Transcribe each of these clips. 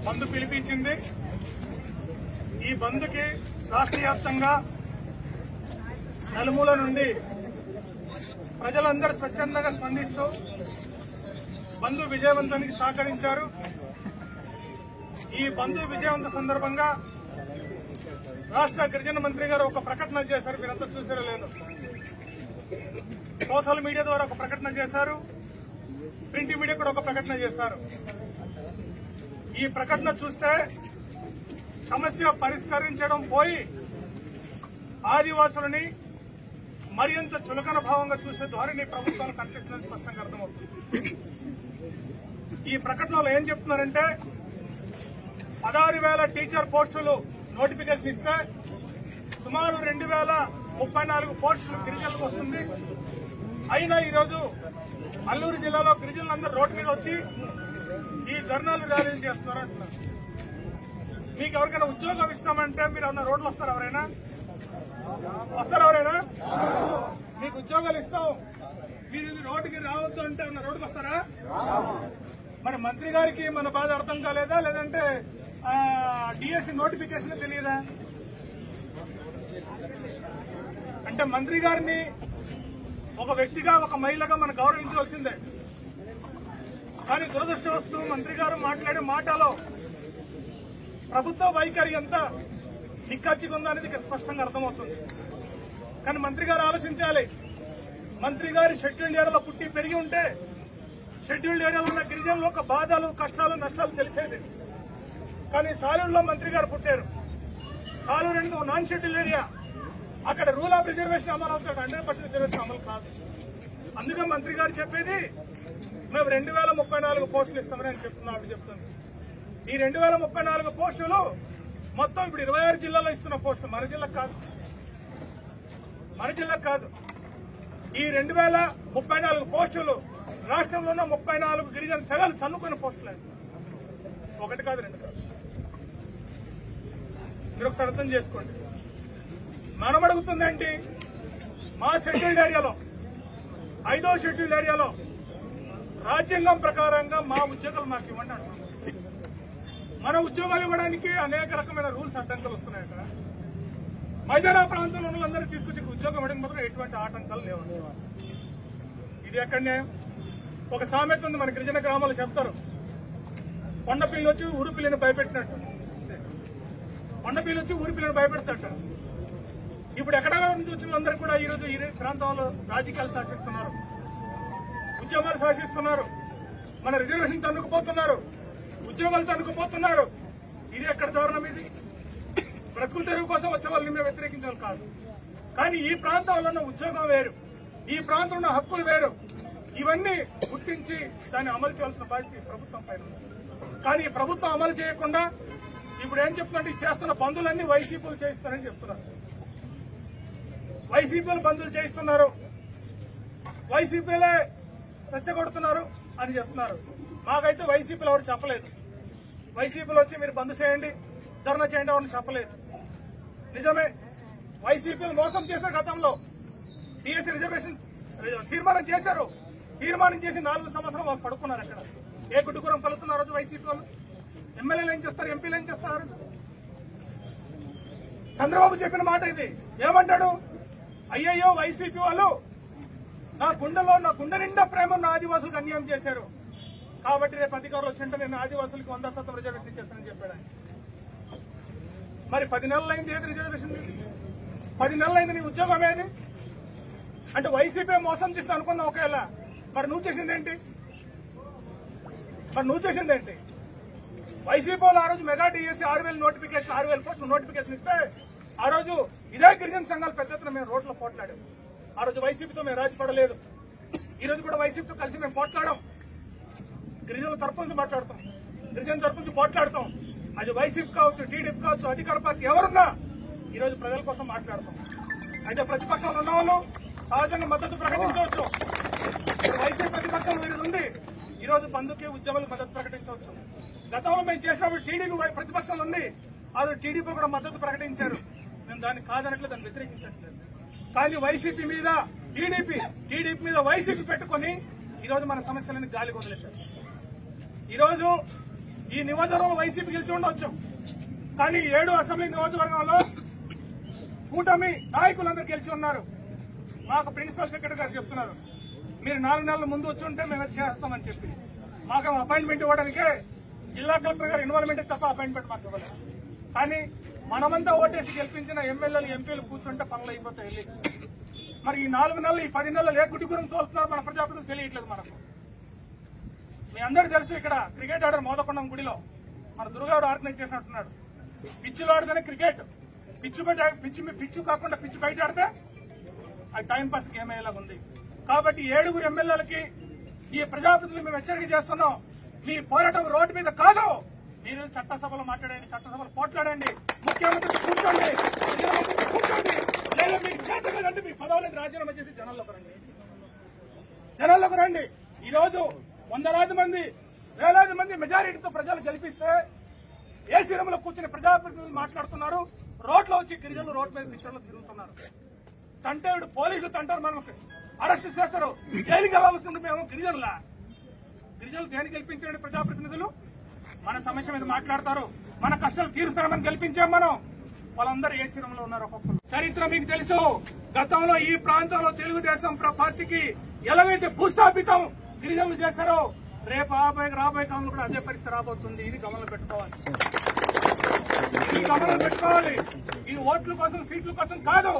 బంద్ పిలిపించింది. ఈ బంద్కి రాష్ట్ర వ్యాప్తంగా నలుమూల నుండి ప్రజలందరూ స్వచ్ఛందంగా స్పందిస్తూ బంద్ విజయవంతానికి సహకరించారు. ఈ బంద్ విజయవంత సందర్భంగా రాష్ట్ర గిరిజన మంత్రి గారు ఒక ప్రకటన చేశారు. మీరంతా చూసారో లేదు, సోషల్ మీడియా ద్వారా ఒక ప్రకటన చేశారు, ప్రింట్ మీడియా కూడా ఒక ప్రకటన చేశారు. ఈ ప్రకటన చూస్తే సమస్య పరిష్కరించడం పోయి ఆదివాసులని మరింత చులకన భావంగా చూసే ధోరణి ప్రభుత్వాలు కనిపిస్తుందని స్పష్టంగా అర్థమవుతుంది. ఈ ప్రకటనలో ఏం చెప్తున్నారంటే 16,000 టీచర్ పోస్టులు నోటిఫికేషన్ ఇస్తే సుమారు 2,034 పోస్టులు గిరిజనులకు వస్తుంది. అయినా ఈరోజు అల్లూరు జిల్లాలో గిరిజనులందరూ రోడ్డు మీద వచ్చి ఈ ధర్నాలు ర్యాలీలు చేస్తున్నారు అంటున్నారు. మీకు ఎవరికైనా ఉద్యోగం ఇస్తామంటే మీరు ఏమన్నా రోడ్లు వస్తారు? ఎవరైనా మీకు ఉద్యోగాలు ఇస్తాం, మీరు రోడ్డుకి రావద్దు అంటే ఏమన్నా రోడ్డుకి వస్తారా? మరి మంత్రి గారికి మన బాధ అర్థం కాలేదా, లేదంటే డిఎస్సి నోటిఫికేషన్ తెలియదా? అంటే మంత్రి గారిని ఒక వ్యక్తిగా, ఒక మహిళగా మనం గౌరవించవలసిందే. కానీ దురదృష్టవస్తు మంత్రి గారు మాట్లాడే మాటలో ప్రభుత్వ వైఖరి ఎంత నిక్కచ్చిగా ఉందో అనేది స్పష్టంగా అర్థమవుతుంది. కానీ మంత్రి గారు ఆలోచించాలి. మంత్రి గారి షెడ్యూల్డ్ ఏరియాలో పుట్టి పెరిగి ఉంటే షెడ్యూల్డ్ ఏరియాలో ఉన్న గిరిజనుల యొక్క బాధలు, కష్టాలు, నష్టాలు తెలిసేది. కానీ సాలూరులో మంత్రి గారు పుట్టారు. సాలూరు నాన్ షెడ్యూల్డ్ ఏరియా, అక్కడ రూల్ ఆఫ్ రిజర్వేషన్ అమలు అవుతాడు, 100% రిజర్వేషన్ అమలు కాదు. అందుకే మంత్రి గారు చెప్పేది మేము 2,034 పోస్టులు ఇస్తామని ఆయన చెప్తుంది. ఈ 2,034 పోస్టులు మొత్తం ఇప్పుడు 26 జిల్లాలో ఇస్తున్న పోస్టులు, మన జిల్లాకు కాదు. ఈ 2,034 పోస్టులు రాష్ట్రంలో ఉన్న 34 గిరిజన తెగలు తన్నుకున్న పోస్టులు. ఒకటి కాదు, రెండు కాదు. మీరు ఒకసారి అర్థం చేసుకోండి. మనం అడుగుతుందేంటి? మా షెడ్యూల్డ్ ఏరియాలో, 5వ షెడ్యూల్డ్ ఏరియాలో రాజ్యాంగం ప్రకారంగా మా ఉద్యోగాలు మాకు ఇవ్వండి అంటున్నాం. మన ఉద్యోగాలు ఇవ్వడానికి అనేక రకమైన రూల్స్ అడ్డంకులు వస్తున్నాయి. అక్కడ మైదాన ప్రాంతంలో ఉన్న వాళ్ళందరూ తీసుకొచ్చి ఉద్యోగం ఇవ్వడానికి మాత్రం ఎటువంటి ఆటంకాలు లేవు. ఇది ఎక్కడనే ఒక సామెత ఉంది, మన గిరిజన గ్రామాలు చెప్తారు, కొండపిల్లి వచ్చి ఊరు పిల్లిని భయపెట్టినట్టు. కొండపిల్లి వచ్చి ఊరి పిల్లని భయపెడతాట. ఇప్పుడు ఎక్కడ నుంచి వచ్చిన వాళ్ళందరూ కూడా ఈరోజు ఈ ప్రాంతంలో రాజకీయాలు శాసిస్తున్నారు, ఉద్యమాలు శాసిస్తున్నారు, మన రిజర్వేషన్ తన్నుకుపోతున్నారు, ఉద్యోగాలు తన్నుకుపోతున్నారు. ఇది ఎక్కడ దారుణం? ఇది బ్రతుకు తెరువు కోసం వచ్చే వాళ్ళని మేము వ్యతిరేకించాలి కాదు. కానీ ఈ ప్రాంతంలో ఉన్న ఉద్యోగం వేరు, ఈ ప్రాంతంలో ఉన్న హక్కులు వేరు. ఇవన్నీ గుర్తించి దాన్ని అమలు చేయాల్సిన బాధ్యత ఈ ప్రభుత్వం పైన. కానీ ఈ ప్రభుత్వం అమలు చేయకుండా ఇప్పుడు ఏం చెప్తుందంటే, చేస్తున్న బంధువులన్నీ వైసీపీలు చేయిస్తారని చెప్తున్నారు. వైసీపీలు బంధువులు చేయిస్తున్నారు, వైసీపీలే రెచ్చగొడుతున్నారు అని చెప్తున్నారు. మాకైతే వైసీపీలు ఎవరు చెప్పలేదు. వైసీపీలు వచ్చి మీరు బంద్ చేయండి, ధర్నా చేయండి ఎవరిని చెప్పలేదు. నిజమే, వైసీపీలు మోసం చేశారు. గతంలో టీఎస్సీ రిజర్వేషన్ తీర్మానం చేశారు. తీర్మానం చేసి 4 సంవత్సరాలు వాళ్ళు పడుకున్నారు. అక్కడ ఏ గుడ్డుగురం పలుకుతున్నారు రోజు వైసీపీ వాళ్ళు. ఎమ్మెల్యేలు ఏం చేస్తారు, ఎంపీలు ఏం చేస్తారు? చంద్రబాబు చెప్పిన మాట ఇది. ఏమంటాడు? అయ్యయ్యో వైసీపీ వాళ్ళు నా గుండె నిండా ప్రేమ ఉన్న ఆదివాసులకు అన్యాయం చేశారు, కాబట్టి రేపు అధికారులు వచ్చింటే నేను ఆదివాసులకు 100% రిజర్వేషన్ ఇచ్చేస్తానని చెప్పాడు. మరి 10 నెలలైంది, ఏది రిజర్వేషన్? 10 నెలలైంది, నీ ఉద్యోగం ఏది? అంటే వైసీపీ మోసం చేసింది అనుకున్నా ఒకవేళ. మరి నువ్వు చేసిందేంటి? వైసీపీ వాళ్ళు ఆ రోజు మెగా డిఎస్సీ 6,000 పోస్టులు నోటిఫికేషన్ ఇస్తే ఆ రోజు ఇదే గిరిజన సంఘాలు పెద్ద ఎత్తున మేము రోడ్లో పోట్లాడాం. ఆ రోజు వైసీపీతో మేము రాజీపడలేదు. ఈ రోజు కూడా వైసీపీతో కలిసి మేము పోట్లాడాం. గిరిజనుల తరపు నుంచి మాట్లాడతాం, గిరిజన తరపు నుంచి పోట్లాడతాం. అది వైసీపీ కావచ్చు, టీడీపీ కావచ్చు, అధికార పార్టీ ఎవరున్నా ఈ రోజు ప్రజల కోసం మాట్లాడతాం. అయితే ప్రతిపక్షంలో ఉన్న వాళ్ళు సహజంగా మద్దతు ప్రకటించవచ్చు. వైసీపీ ప్రతిపక్షంలో ఈరోజు ఉంది, ఈ రోజు బంధుకి ఉద్యమాలకు మద్దతు ప్రకటించవచ్చు. గతంలో మేము చేసినప్పుడు టీడీపీ ప్రతిపక్షంలో ఉంది, ఆ రోజు టీడీపీ కూడా మద్దతు ప్రకటించారు. మేము దాన్ని కాదనట్లేదు, దాన్ని వ్యతిరేకించట్లేదు. కానీ వైసీపీ మీద టీడీపీ మీద వైసీపీ పెట్టుకుని ఈ రోజు మన సమస్యలను గాలికి వదిలేశారు. ఈరోజు ఈ నియోజకవర్గంలో వైసీపీ గెలిచి ఉండొచ్చు, కానీ 7 అసెంబ్లీ నియోజకవర్గంలో కూటమి నాయకులందరూ గెలిచి ఉన్నారు. మాకు ప్రిన్సిపల్ సెక్రటరీ గారు చెప్తున్నారు, మీరు 4 నెలల ముందు వచ్చి ఉంటే మేము అది చేస్తామని చెప్పి మాకు అపాయింట్మెంట్ ఇవ్వడానికే జిల్లా కలెక్టర్ గారు ఇన్వాల్వ్మెంట్ తప్ప అపాయింట్మెంట్ మాకు ఇవ్వలేదు. కానీ మనమంతా ఓటేసి గెలిపించిన ఎమ్మెల్యేలు ఎంపీలు కూర్చుంటే పనులు అయిపోతాయి. మరి ఈ 4 నెలలు ఈ 10 నెలలు ఏ గుడి గురించి తోలుతున్నారు మన ప్రజాప్రతినిధులు తెలియట్లేదు మనకు. మీ అందరికీ తెలుసు, ఇక్కడ క్రికెట్ ఆడారు మోదకొండం గుడిలో, మన దుర్గాడు ఆర్గనైజ్ చేసినట్టున్నాడు. పిచ్చులు ఆడితేనే క్రికెట్, పిచ్చు కాకుండా పిచ్చు బయట ఆడితే అది టైంపాస్ గేమ్ అయ్యేలాగా ఉంది. కాబట్టి 7 ఎమ్మెల్యేలకి ఈ ప్రజాప్రతినిధులు మేము హెచ్చరిక చేస్తున్నాం, మీ పోరాటం రోడ్డు మీద కాదు, మీరు చట్టసభలో మాట్లాడండి, చట్టసభలో పోట్లాడండి, ముఖ్యమంత్రి కూర్చోండి, కూర్చోండి, లేదా మీకు చేత కదంటే మీ పదవులను రాజీనామా చేసి జనాల్లోకి రండి. ఈ రోజు 100,000 మంది 1,000 మంది మెజారిటీతో ప్రజలు గెలిపిస్తే ఏసీ రూమ్ లో కూర్చుని ప్రజాప్రతినిధులు మాట్లాడుతున్నారు, రోడ్లో వచ్చి గిరిజనులు రోడ్డు మీద పిచ్చర్లు తిరుగుతున్నారు. తంటే పోలీసులు తంటారు, మనం అరెస్ట్ చేస్తారు, జైలుకి వెళ్ళవలసింది మేము గిరిజనులు దేనికి గెలిపించారండి ప్రజాప్రతినిధులు? మన సమస్య మీద మాట్లాడతారు, మన కష్టాలు తీరుస్తారని గెలిపించాం మనం. వాళ్ళందరూ ఏసీ రూమ్ లో ఉన్నారు. ఒక్కొక్కరు చరిత్ర మీకు తెలుసు, గతంలో ఈ ప్రాంతంలో తెలుగుదేశం పార్టీకి ఎలాగైతే భూస్థాపితం గిరిజనులు చేశారో రేపు రాబోయే కాలంలో కూడా అదే పరిస్థితి రాబోతుంది. ఇది గమనంలో పెట్టుకోవాలి. ఈ ఓట్ల కోసం సీట్ల కోసం కాదు.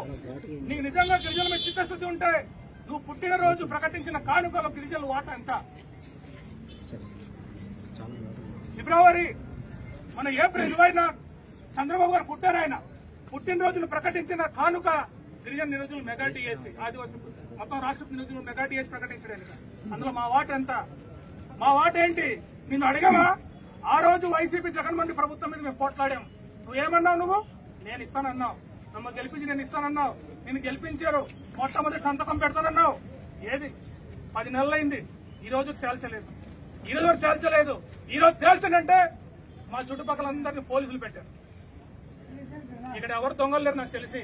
నీకు నిజంగా గిరిజనుల మీద చిత్తశుద్ధి ఉంటే నువ్వు పుట్టినరోజు ప్రకటించిన కానుకలో గిరిజనుల వాటా ఎంత? ఫిబ్రవరి మన ఏప్రిల్ 20న చంద్రబాబు గారు పుట్టారు. ఆయన పుట్టినరోజును ప్రకటించిన కానుక గిరిజన నిరోజులు మెగా టీఎస్సీ, ఆదివాసీ మొత్తం రాష్ట్ర నిరోజులు మెగా టీఎస్సీ ప్రకటించడానికి. అందులో మా వాట ఎంత? మా వాట ఏంటి? నిన్ను అడిగామా? ఆ రోజు వైసీపీ జగన్మోహన్ ప్రభుత్వం మీద మేము పోట్లాడాం. నువ్వేమన్నావు? నువ్వు నేను ఇస్తానన్నావు, నన్ను గెలిపించి నేను ఇస్తానన్నావు. నేను గెలిపించారు, మొట్టమొదటి సంతకం పెడతానన్నావు. ఏది 10 నెలలైంది, ఈ రోజు తేల్చలేదు. ఈ రోజు తేల్చనంటే మా చుట్టుపక్కలందరినీ పోలీసులు పెట్టారు. ఇక్కడ ఎవరు దొంగలు లేరు నాకు తెలిసి.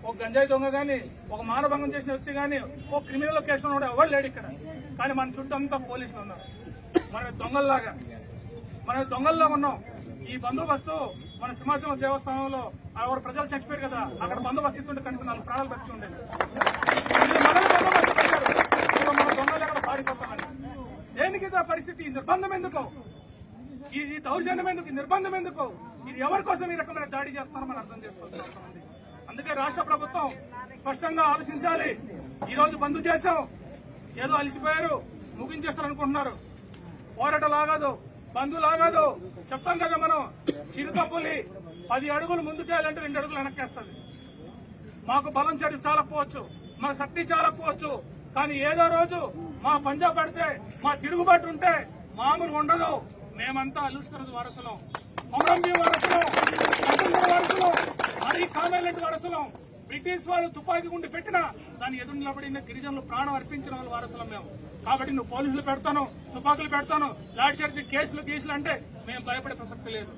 ఒక గంజాయి దొంగ గాని, ఒక మానభంగం చేసిన వ్యక్తి గాని, ఒక క్రిమినల్ కేసు ఉన్నాడు ఎవరు లేడు ఇక్కడ. కానీ మన చుట్టూ అంతా పోలీసులు ఉన్నారు. మనం దొంగల్లాగా ఉన్నాం. ఈ బందోబస్తు మన సింహాచలం దేవస్థానంలో ఎవరు ప్రజలు చచ్చిపోయారు కదా, అక్కడ బందోబస్తు ఇస్తుంటే కనీసం 4 ప్రాణాలు బతికి ఉండేది. మన దొంగలు ఎక్కడ పారిపోతామని. దేనికి పరిస్థితి? నిర్బంధం ఎందుకు? ఈ దౌర్జన్యం ఎందుకు? నిర్బంధం ఎందుకు? ఇది ఎవరి కోసం ఈ రకమైన దాడి చేస్తారో మనం అర్థం చేసుకోవాల్సిన అవసరం ఉంది. అందుకే రాష్ట్ర ప్రభుత్వం స్పష్టంగా ఆలోచించాలి. ఈ రోజు బంద్ చేశాం, ఏదో అలిసిపోయారు, ముగించేస్తారనుకుంటున్నారు. పోరాటం లాగదు, బంధు లాగదు. చెప్తాం కదా మనం, చిరుతపులి 10 అడుగులు ముందుకేయాలంటే 2 అడుగులు వెనక్కేస్తుంది. మాకు బలం చాలకపోవచ్చు, మాకు శక్తి చాలకపోవచ్చు, కానీ ఏదో రోజు మా పంజా పడితే, మా తిరుగుబాటు ఉంటే మామూలు ఉండదు. మేమంతా అలుస్తరదు వారసులం, కొమరంభీం వారసులం, వారసులం, మరి కామెల్లంటి వారసులం. బ్రిటిష్ వాళ్ళు తుపాకీ గుండి పెట్టినా దాన్ని ఎదురు నిలబడిన గిరిజనులు ప్రాణం అర్పించిన వాళ్ళు వారసులం మేము. కాబట్టి నువ్వు పోలీసులు పెడతాను, తుపాకులు పెడతాను, లాఠీ చార్జీ కేసులు అంటే మేము భయపడే ప్రసక్తి లేదు.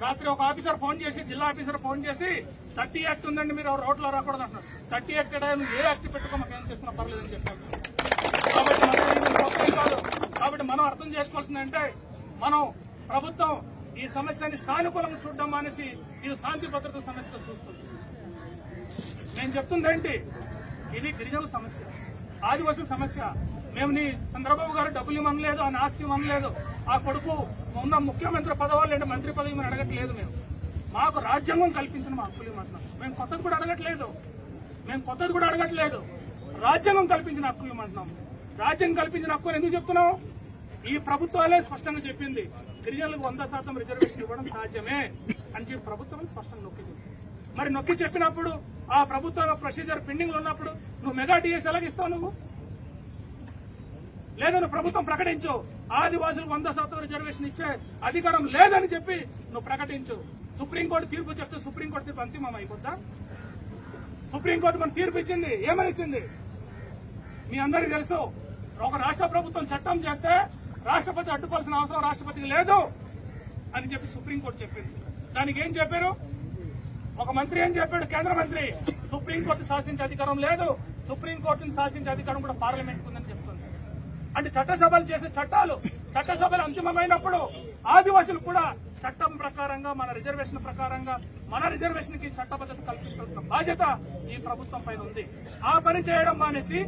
రాత్రి ఒక ఆఫీసర్ ఫోన్ చేసి, జిల్లా ఆఫీసర్ ఫోన్ చేసి 30 యాక్ట్ ఉందండి, మీరు రోడ్లో రాకూడదు అంటున్నారు. 30 యాక్ట్ నువ్వు ఏ యాక్ట్ పెట్టుకో మాకు ఏం చేస్తున్నా పర్లేదని చెప్పాను. కాబట్టి మనం అర్థం చేసుకోవాల్సిందంటే, మనం ప్రభుత్వం ఈ సమస్యని సానుకూలంగా చూడడం మానేసి ఇది శాంతి భద్రతల సమస్యగా చూస్తుంది. నేను చెప్తుంది ఏంటి, ఇది గిరిజనుల సమస్య, ఆదివాసుల సమస్య. మేము నీ చంద్రబాబు గారు డబ్బులు ఇవ్వలేదు, ఆయన ఆస్తి ఇవ్వలేదు, ఆ కొడుకు ఉన్న ముఖ్యమంత్రి పదవాళ్ళు లేదా మంత్రి పదవి మేము అడగట్లేదు. మాకు రాజ్యాంగం కల్పించిన మా హక్కులు ఇవ్వమంటున్నాం. మేము కొత్తది కూడా అడగట్లేదు, రాజ్యాంగం కల్పించిన హక్కు ఇవ్వమంటున్నాం. రాజ్యాంగం కల్పించిన హక్కు ఎందుకు చెప్తున్నాం? ఈ ప్రభుత్వాలే స్పష్టంగా చెప్పింది, గిరిజనులకు 100% రిజర్వేషన్ ఇవ్వడం సాధ్యమే అని చెప్పి ప్రభుత్వం స్పష్టంగా నొక్కి చెప్పింది. మరి నొక్కి చెప్పినప్పుడు ఆ ప్రభుత్వ ప్రొసీజర్ పెండింగ్ లో ఉన్నప్పుడు నువ్వు మెగా టీఎస్ ఎలాగిస్తావు? నువ్వు లేదా నువ్వు ప్రభుత్వం ప్రకటించు, ఆదివాసులకు 100% రిజర్వేషన్ ఇచ్చే అధికారం లేదని చెప్పి నువ్వు ప్రకటించు. సుప్రీంకోర్టు తీర్పు చెప్తే సుప్రీంకోర్టు తీర్పు అంతిమం అయిపోద్దా? సుప్రీంకోర్టు మన తీర్పు ఇచ్చింది, ఏమని ఇచ్చింది మీ అందరికీ తెలుసు. ఒక రాష్ట్ర ప్రభుత్వం చట్టం చేస్తే రాష్ట్రపతి అడ్డుకోవాల్సిన అవసరం రాష్ట్రపతికి లేదు అని చెప్పి సుప్రీంకోర్టు చెప్పింది. దానికి ఏం చెప్పారు? ఒక మంత్రి ఏం చెప్పాడు? కేంద్ర మంత్రి, సుప్రీంకోర్టు శాసించే అధికారం లేదు, సుప్రీంకోర్టును శాసించే అధికారం కూడా పార్లమెంట్ ఉందని చెప్తుంది. అంటే చట్టసభలు చేసే చట్టాలు చట్టసభలు అంతిమమైనప్పుడు ఆదివాసులు కూడా చట్టం ప్రకారంగా మన రిజర్వేషన్ కి చట్టబద్ధత కల్పించాల్సిన బాధ్యత ఈ ప్రభుత్వం పైన ఉంది. ఆ పని చేయడం మానేసి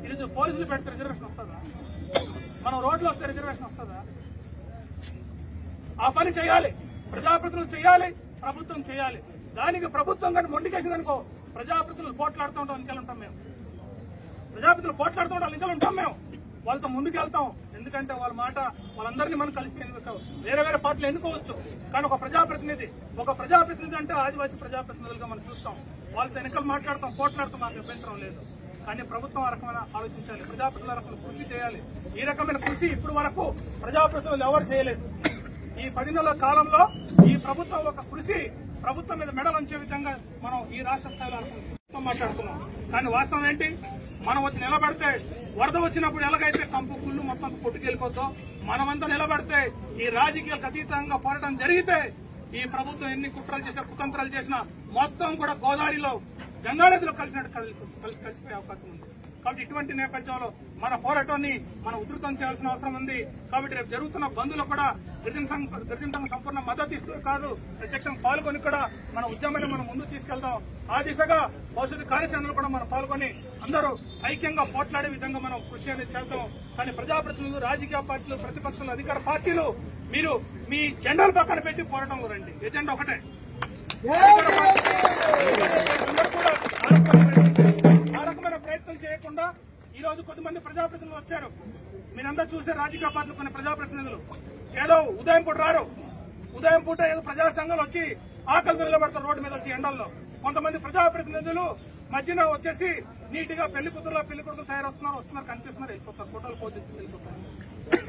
ఈరోజు పోలీసులు పెడితే రిజర్వేషన్ వస్తుందా? మనం రోడ్లు వస్తే రిజర్వేషన్ వస్తుందా? ఆ పని చేయాలి, ప్రజాప్రతినిధులు చేయాలి, ప్రభుత్వం చేయాలి. దానికి ప్రభుత్వం కానీ మొండికేసిందనుకో ప్రజాప్రతినిధులు పోట్లాడుతూ ఉంటాం, ఇంకెళ్ళుంటాం మేము. ప్రజాప్రతినిధులు పోట్లాడుతూ ఉంటాం, ఇంకెళ్ళుంటాం మేము. వాళ్ళతో ముందుకెళ్తాం. ఎందుకంటే వాళ్ళ మాట వాళ్ళందరినీ మనం కలిపి వేరే వేరే పార్టీలు ఎన్నుకోవచ్చు. కానీ ఒక ప్రజాప్రతినిధి అంటే ఆదివాసీ ప్రజాప్రతినిధులుగా మనం చూస్తాం. వాళ్ళతో ఎన్నికలు మాట్లాడతాం, పోట్లాడతాం, మాకు అభ్యంతరం లేదు. కానీ ప్రభుత్వం ఆ రకమైన ఆలోచించాలి, ప్రజాప్రతినిధుల రకమైన కృషి చేయాలి. ఈ రకమైన కృషి ఇప్పుడు వరకు ప్రజాప్రతినిధులు ఎవరు చేయలేదు. ఈ 10 నెలల కాలంలో ఈ ప్రభుత్వం ఒక కృషి ప్రభుత్వం మీద మెడలంచే విధంగా మనం ఈ రాష్ట్ర స్థాయిలో మాట్లాడుతున్నాం. కానీ వాస్తవం ఏంటి? మనం వచ్చి నిలబడితే వరద వచ్చినప్పుడు ఎలాగైతే కంపు కుళ్ళు మొత్తం కొట్టుకెళ్ళిపోతాం, మనమంతా నిలబడితే ఈ రాజకీయాలకు అతీతంగా పోరాటం జరిగితే ఈ ప్రభుత్వం ఎన్ని కుట్రలు చేసినా కుతంత్రాలు చేసినా మొత్తం కూడా గోదావరిలో గంగానదిలో కలిసిపోయే అవకాశం ఉంది. కాబట్టి ఇటువంటి నేపథ్యంలో మన పోరాటాన్ని మనం ఉధృతం చేయాల్సిన అవసరం ఉంది. కాబట్టి రేపు జరుగుతున్న బంద్లో కూడా గిరిజన సంఘం సంపూర్ణ మద్దతు ఇస్తూ కాదు, ప్రత్యక్షంగా పాల్గొని కూడా మన ఉద్యమాన్ని మనం ముందుకు తీసుకెళ్తాం. ఆ దిశగా భవిష్యత్తు కార్యాచరణలో కూడా మనం పాల్గొని అందరూ ఐక్యంగా పోట్లాడే విధంగా మనం కృషి అనేది చేద్దాం. కానీ ప్రజాప్రతినిధులు, రాజకీయ పార్టీలు, ప్రతిపక్షాలు, అధికార పార్టీలు మీరు మీ జెండాలు పక్కన పెట్టి పోరాటంలో రండి. ఎజెండా ఒకటే. ఆ రకమైన ప్రయత్నం చేయకుండా ఈ రోజు కొద్దిమంది ప్రజాప్రతినిధులు వచ్చారు. మీరందరూ చూసే రాజకీయ పార్టీలు కొన్ని ప్రజాప్రతినిధులు ఏదో ఉదయం పూట రారు. ఉదయం పూట ఏదో ప్రజా సంఘాలు వచ్చి ఆకలితో నిలబడతారు రోడ్డు మీద వచ్చి ఎండల్లో. కొంతమంది ప్రజాప్రతినిధులు మధ్యన వచ్చేసి నీట్ గా పెళ్లి కొడుకులు వస్తున్నారు కనిపిస్తున్నారు, వెళ్ళిపోతారు, ఫోటోలు పోటీ వెళ్ళిపోతారు.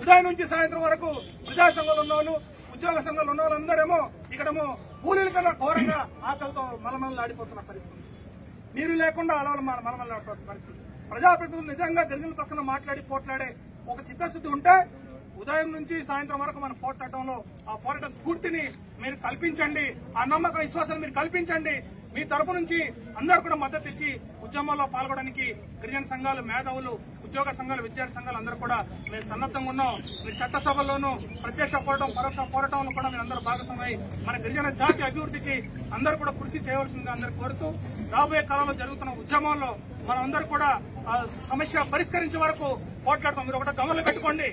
ఉదయం నుంచి సాయంత్రం వరకు ప్రజా సంఘాలు ఉన్నవాళ్ళు, ఉద్యోగ సంఘాలు ఉన్న వాళ్ళందరేమో ఇక్కడేమో కూలీల కన్నా ఘోరంగా ఆకలితో మలమలాడిపోతున్న పరిస్థితి. నీరు లేకుండా మలమలాడిపోతున్న పరిస్థితి. ప్రజాప్రతినిధులు నిజంగా గిరిజనుల పక్కన మాట్లాడి పోట్లాడే ఒక చిత్తశుద్ధి ఉంటే ఉదయం నుంచి సాయంత్రం వరకు మనం పోట్లాడటంలో ఆ పోరాట స్ఫూర్తిని మీరు కల్పించండి. ఆ నమ్మకం, విశ్వాసాన్ని మీరు కల్పించండి. మీ తరపు నుంచి అందరూ కూడా మద్దతు ఇచ్చి ఉద్యమంలో పాల్గొనడానికి గిరిజన సంఘాలు, మేధావులు, ఉద్యోగ సంఘాలు, విద్యార్థి సంఘాలు అందరూ కూడా మేము సన్నద్ధంగా ఉన్నాం. మీ చట్టసభల్లోనూ ప్రత్యక్ష పోరాటం, పరోక్ష పోరాటంలో కూడా మీరు అందరూ భాగస్వామై మన గిరిజన జాతి అభివృద్ధికి అందరూ కూడా కృషి చేయవలసిందిగా అందరూ కోరుతూ రాబోయే కాలంలో జరుగుతున్న ఉద్యమంలో మనం అందరూ కూడా ఆ సమస్య పరిష్కరించే వరకు పోట్లాడతాం. మీరు ఒకటి గమనిలో పెట్టుకోండి.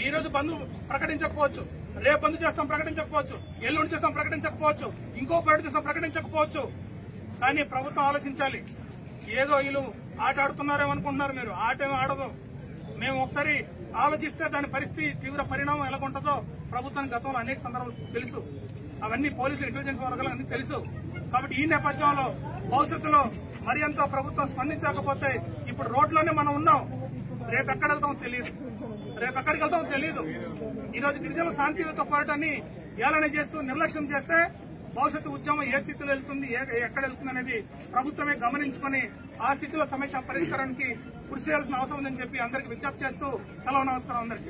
ఈ రోజు బంద్ ప్రకటించకపోవచ్చు, రేపు బంద్ చేస్తాం ప్రకటించకపోవచ్చు, ఎల్లుండి చేస్తాం ప్రకటించకపోవచ్చు, ఇంకో పోరాటం చేస్తాం ప్రకటించకపోవచ్చు. కానీ ప్రభుత్వం ఆలోచించాలి. ఏదో వీళ్ళు ఆట ఆడుతున్నారేమో అనుకుంటున్నారు. మీరు ఆటేమో ఆడదు. మేము ఒకసారి ఆలోచిస్తే దాని పరిస్థితి, తీవ్ర పరిణామం ఎలాగుంటుందో ప్రభుత్వానికి గతంలో అనేక సందర్భాలు తెలుసు. అవన్నీ పోలీసులు, ఇంటెలిజెన్స్ వర్గాలు అన్ని తెలుసు. కాబట్టి ఈ నేపథ్యంలో భవిష్యత్తులో మరి ఎంతో ప్రభుత్వం స్పందించకపోతే ఇప్పుడు రోడ్లోనే మనం ఉన్నాం. రేపు ఎక్కడ వెళ్తామో తెలియదు. ఈ రోజు గిరిజనుల శాంతియుత పోరాటాన్ని ఏలన చేస్తూ నిర్లక్ష్యం చేస్తే భవిష్యత్తు ఉద్యమం ఏ స్థితిలో వెళ్తుంది, ఎక్కడ వెళ్తుంది అనేది ప్రభుత్వమే గమనించుకుని ఆ స్థితిలో సమస్య పరిష్కారానికి కృషి చేయాల్సిన అవసరం ఉందని చెప్పి అందరికీ విజ్ఞప్తి చేస్తూ సెలవు. నమస్కారం అందరికీ.